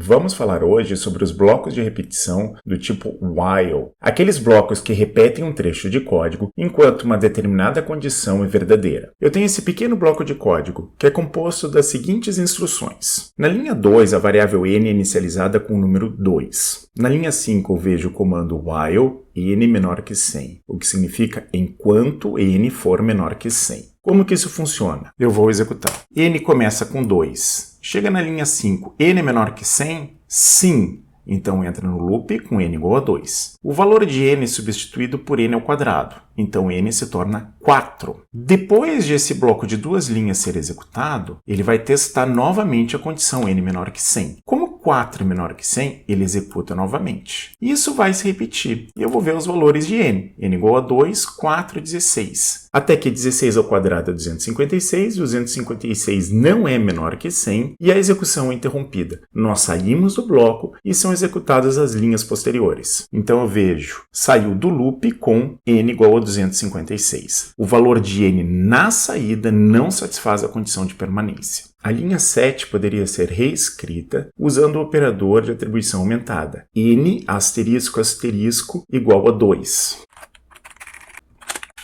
Vamos falar hoje sobre os blocos de repetição do tipo while, aqueles blocos que repetem um trecho de código enquanto uma determinada condição é verdadeira. Eu tenho esse pequeno bloco de código, que é composto das seguintes instruções. Na linha 2, a variável n é inicializada com o número 2. Na linha 5, eu vejo o comando while n menor que 100, o que significa enquanto n for menor que 100. Como que isso funciona? Eu vou executar. N começa com 2. Chega na linha 5, n é menor que 100? Sim. Então entra no loop com n igual a 2. O valor de n é substituído por n ao quadrado. Então n se torna 4. Depois de esse bloco de duas linhas ser executado, ele vai testar novamente a condição n menor que 100. Como 4 é menor que 100, ele executa novamente. Isso vai se repetir. E eu vou ver os valores de n. n igual a 2, 4, 16. Até que 16 ao quadrado é 256, 256 não é menor que 100 e a execução é interrompida. Nós saímos do bloco e são executadas as linhas posteriores. Então eu vejo, saiu do loop com n igual a 256. O valor de n na saída não satisfaz a condição de permanência. A linha 7 poderia ser reescrita usando o operador de atribuição aumentada. N asterisco asterisco igual a 2.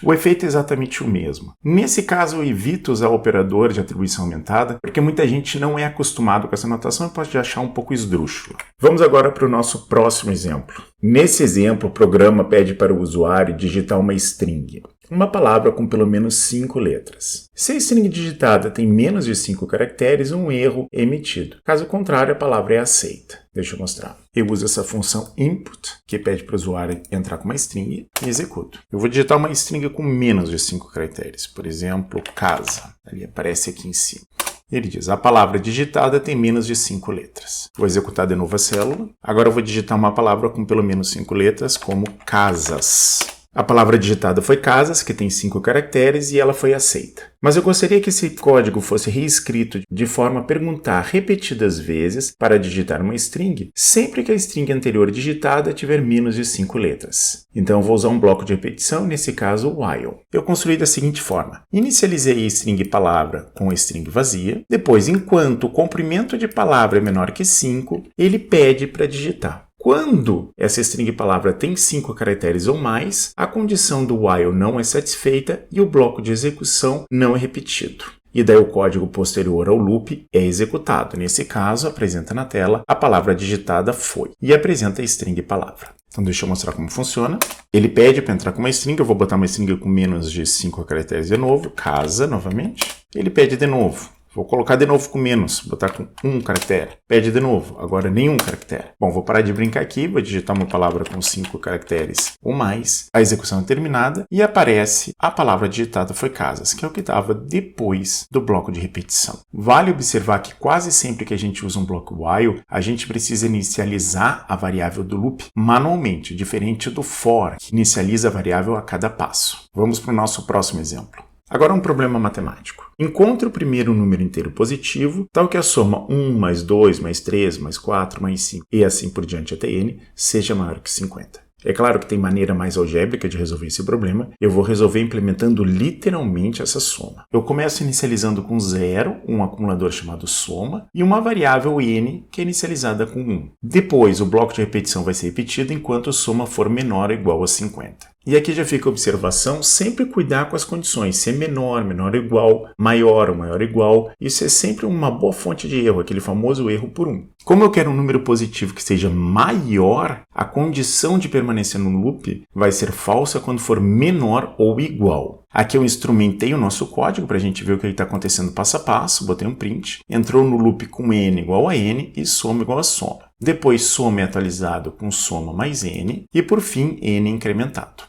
O efeito é exatamente o mesmo. Nesse caso, eu evito usar o operador de atribuição aumentada, porque muita gente não é acostumado com essa notação e pode achar um pouco esdrúxulo. Vamos agora para o nosso próximo exemplo. Nesse exemplo, o programa pede para o usuário digitar uma string, uma palavra com pelo menos 5 letras. Se a string digitada tem menos de 5 caracteres, um erro é emitido. Caso contrário, a palavra é aceita. Deixa eu mostrar. Eu uso essa função input, que pede para o usuário entrar com uma string, e executo. Eu vou digitar uma string com menos de 5 caracteres. Por exemplo, casa. Ali aparece aqui em cima. Ele diz, a palavra digitada tem menos de 5 letras. Vou executar de novo a célula. Agora eu vou digitar uma palavra com pelo menos 5 letras, como casas. A palavra digitada foi casas, que tem 5 caracteres, e ela foi aceita. Mas eu gostaria que esse código fosse reescrito de forma a perguntar repetidas vezes para digitar uma string, sempre que a string anterior digitada tiver menos de 5 letras. Então eu vou usar um bloco de repetição, nesse caso while. Eu construí da seguinte forma. Inicializei a string palavra com a string vazia. Depois, enquanto o comprimento de palavra é menor que 5, ele pede para digitar. Quando essa string palavra tem 5 caracteres ou mais, a condição do while não é satisfeita e o bloco de execução não é repetido. E daí o código posterior ao loop é executado. Nesse caso, apresenta na tela a palavra digitada foi e apresenta a string palavra. Então deixa eu mostrar como funciona. Ele pede para entrar com uma string, eu vou botar uma string com menos de 5 caracteres de novo, casa novamente. Ele pede de novo. Vou colocar de novo com menos, botar com 1 caractere. Pede de novo, agora nenhum caractere. Bom, vou parar de brincar aqui, vou digitar uma palavra com 5 caracteres ou mais. A execução é terminada e aparece a palavra digitada foi casas, que é o que estava depois do bloco de repetição. Vale observar que quase sempre que a gente usa um bloco while, a gente precisa inicializar a variável do loop manualmente, diferente do for, que inicializa a variável a cada passo. Vamos para o nosso próximo exemplo. Agora um problema matemático. Encontre o primeiro número inteiro positivo, tal que a soma 1 mais 2 mais 3 mais 4 mais 5 e assim por diante até n seja maior que 50. É claro que tem maneira mais algébrica de resolver esse problema. Eu vou resolver implementando literalmente essa soma. Eu começo inicializando com 0, um acumulador chamado soma, e uma variável n, que é inicializada com 1. Depois, o bloco de repetição vai ser repetido enquanto a soma for menor ou igual a 50. E aqui já fica a observação, sempre cuidar com as condições, se é menor, menor ou igual, maior ou maior ou igual. Isso é sempre uma boa fonte de erro, aquele famoso erro por 1. Como eu quero um número positivo que seja maior, a condição de permanência no loop vai ser falsa quando for menor ou igual. Aqui eu instrumentei o nosso código para a gente ver o que está acontecendo passo a passo, botei um print, entrou no loop com n igual a n e soma igual a soma. Depois soma é atualizado com soma mais n e por fim n incrementado.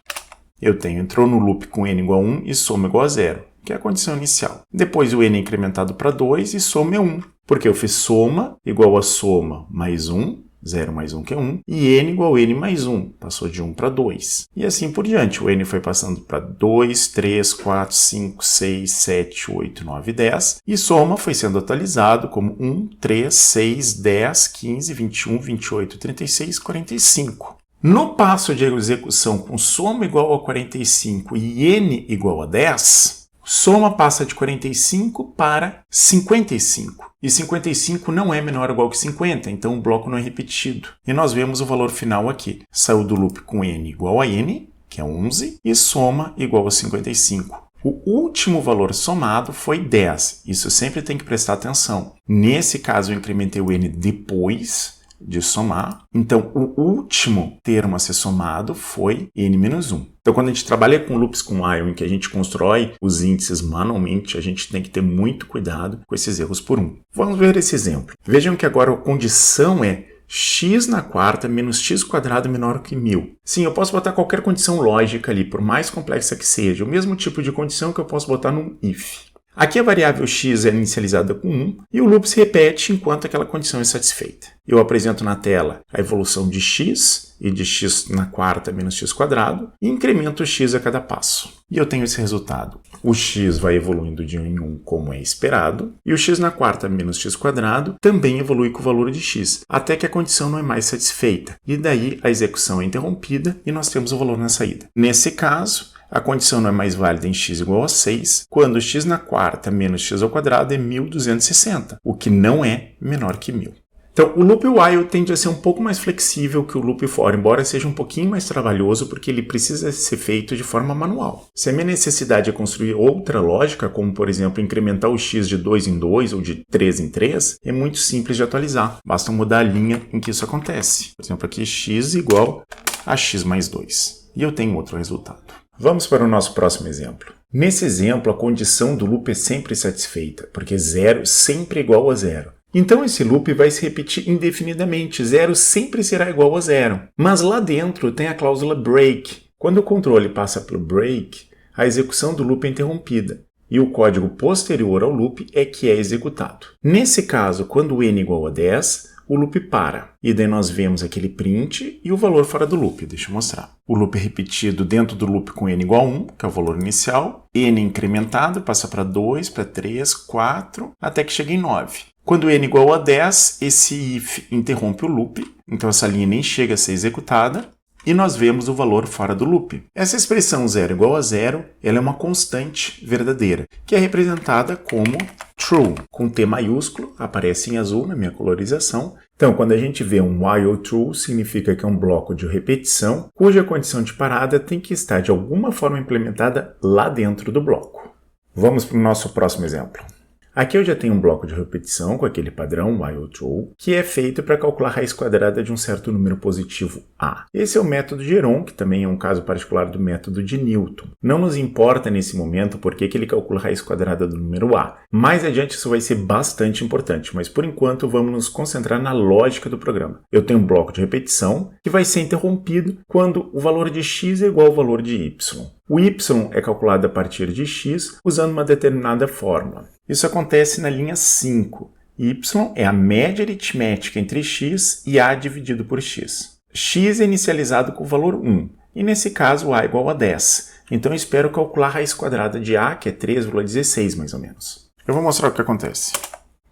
Entrou no loop com n igual a 1 e soma igual a 0, que é a condição inicial. Depois o n é incrementado para 2 e soma é 1, porque eu fiz soma igual a soma mais 1, 0 mais 1 que é 1, e n igual a n mais 1, passou de 1 para 2. E assim por diante, o n foi passando para 2, 3, 4, 5, 6, 7, 8, 9, 10, e soma foi sendo atualizado como 1, 3, 6, 10, 15, 21, 28, 36, 45. No passo de execução com soma igual a 45 e n igual a 10, Soma passa de 45 para 55. E 55 não é menor ou igual que 50, então o bloco não é repetido. E nós vemos o valor final aqui. Saiu do loop com n igual a n, que é 11, e soma igual a 55. O último valor somado foi 10. Isso sempre tem que prestar atenção. Nesse caso, eu incrementei o n depois de somar. Então, o último termo a ser somado foi n-1. Então, quando a gente trabalha com loops com while, em que a gente constrói os índices manualmente, a gente tem que ter muito cuidado com esses erros por 1. Vamos ver esse exemplo. Vejam que agora a condição é x na quarta menos x quadrado menor que 1000. Sim, eu posso botar qualquer condição lógica ali, por mais complexa que seja, o mesmo tipo de condição que eu posso botar num if. Aqui a variável x é inicializada com 1 e o loop se repete enquanto aquela condição é satisfeita. Eu apresento na tela a evolução de x e de x na quarta menos x quadrado e incremento o x a cada passo. E eu tenho esse resultado. O x vai evoluindo de 1 em 1 como é esperado e o x na quarta menos x quadrado também evolui com o valor de x, até que a condição não é mais satisfeita. E daí a execução é interrompida e nós temos o valor na saída. Nesse caso, a condição não é mais válida em x igual a 6, quando x na quarta menos x ao quadrado é 1260, o que não é menor que 1000. Então, o loop while tende a ser um pouco mais flexível que o loop for, embora seja um pouquinho mais trabalhoso porque ele precisa ser feito de forma manual. Se a minha necessidade é construir outra lógica, como por exemplo incrementar o x de 2 em 2 ou de 3 em 3, é muito simples de atualizar, basta mudar a linha em que isso acontece. Por exemplo, aqui x igual a x mais 2, e eu tenho outro resultado. Vamos para o nosso próximo exemplo. Nesse exemplo, a condição do loop é sempre satisfeita, porque 0 sempre é igual a 0. Então esse loop vai se repetir indefinidamente, 0 sempre será igual a 0. Mas lá dentro tem a cláusula break. Quando o controle passa pelo break, a execução do loop é interrompida, e o código posterior ao loop é que é executado. Nesse caso, quando n é igual a 10, o loop para. E daí nós vemos aquele print e o valor fora do loop. Deixa eu mostrar. O loop é repetido dentro do loop com n igual a 1, que é o valor inicial. N incrementado, passa para 2, para 3, 4, até que chega em 9. Quando n é igual a 10, esse if interrompe o loop. Então essa linha nem chega a ser executada. E nós vemos o valor fora do loop. Essa expressão 0 igual a 0, ela é uma constante verdadeira, que é representada como true, com T maiúsculo, aparece em azul na minha colorização. Então, quando a gente vê um while true, significa que é um bloco de repetição, cuja condição de parada tem que estar de alguma forma implementada lá dentro do bloco. Vamos para o nosso próximo exemplo. Aqui eu já tenho um bloco de repetição com aquele padrão while true, que é feito para calcular a raiz quadrada de um certo número positivo a. Esse é o método de Heron, que também é um caso particular do método de Newton. Não nos importa nesse momento por que ele calcula a raiz quadrada do número a. Mais adiante isso vai ser bastante importante, mas por enquanto vamos nos concentrar na lógica do programa. Eu tenho um bloco de repetição que vai ser interrompido quando o valor de x é igual ao valor de y. O y é calculado a partir de x usando uma determinada fórmula. Isso acontece na linha 5. Y é a média aritmética entre x e a dividido por x. X é inicializado com o valor 1, e nesse caso a é igual a 10. Então eu espero calcular a raiz quadrada de a, que é 3,16 mais ou menos. Eu vou mostrar o que acontece.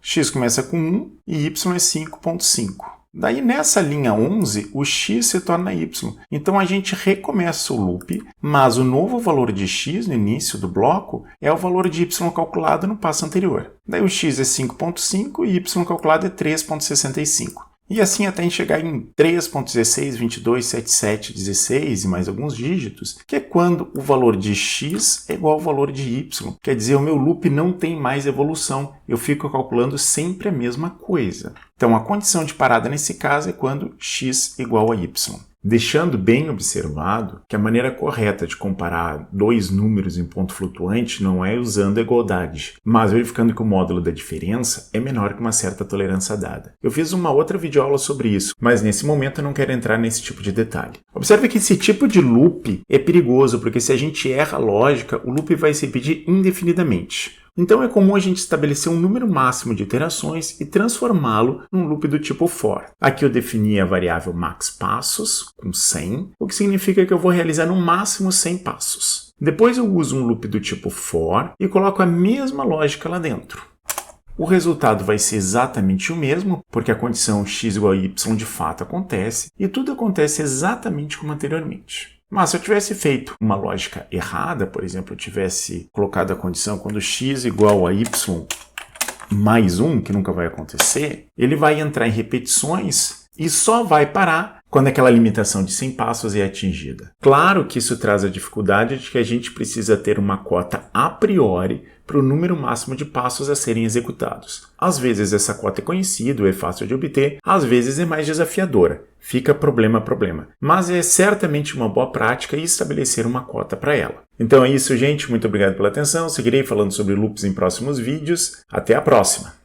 X começa com 1 e y é 5,5. Daí, nessa linha 11, o x se torna y. Então, a gente recomeça o loop, mas o novo valor de x no início do bloco é o valor de y calculado no passo anterior. Daí, o x é 5,5 e y calculado é 3,65. E assim até chegar em 3.16, 22, 77, 16 e mais alguns dígitos, que é quando o valor de x é igual ao valor de y. Quer dizer, o meu loop não tem mais evolução, eu fico calculando sempre a mesma coisa. Então a condição de parada nesse caso é quando x igual a y. Deixando bem observado que a maneira correta de comparar dois números em ponto flutuante não é usando a igualdade, mas verificando que o módulo da diferença é menor que uma certa tolerância dada. Eu fiz uma outra videoaula sobre isso, mas nesse momento eu não quero entrar nesse tipo de detalhe. Observe que esse tipo de loop é perigoso, porque se a gente erra a lógica, o loop vai se repetir indefinidamente. Então é comum a gente estabelecer um número máximo de iterações e transformá-lo num loop do tipo for. Aqui eu defini a variável max passos, com 100, o que significa que eu vou realizar no máximo 100 passos. Depois eu uso um loop do tipo for e coloco a mesma lógica lá dentro. O resultado vai ser exatamente o mesmo, porque a condição x igual a y de fato acontece, e tudo acontece exatamente como anteriormente. Mas se eu tivesse feito uma lógica errada, por exemplo, eu tivesse colocado a condição quando x igual a y mais 1, que nunca vai acontecer, ele vai entrar em repetições e só vai parar quando aquela limitação de 100 passos é atingida. Claro que isso traz a dificuldade de que a gente precisa ter uma cota a priori para o número máximo de passos a serem executados. Às vezes essa cota é conhecida, é fácil de obter, às vezes é mais desafiadora. Fica problema. Mas é certamente uma boa prática estabelecer uma cota para ela. Então é isso, gente. Muito obrigado pela atenção. Seguirei falando sobre loops em próximos vídeos. Até a próxima!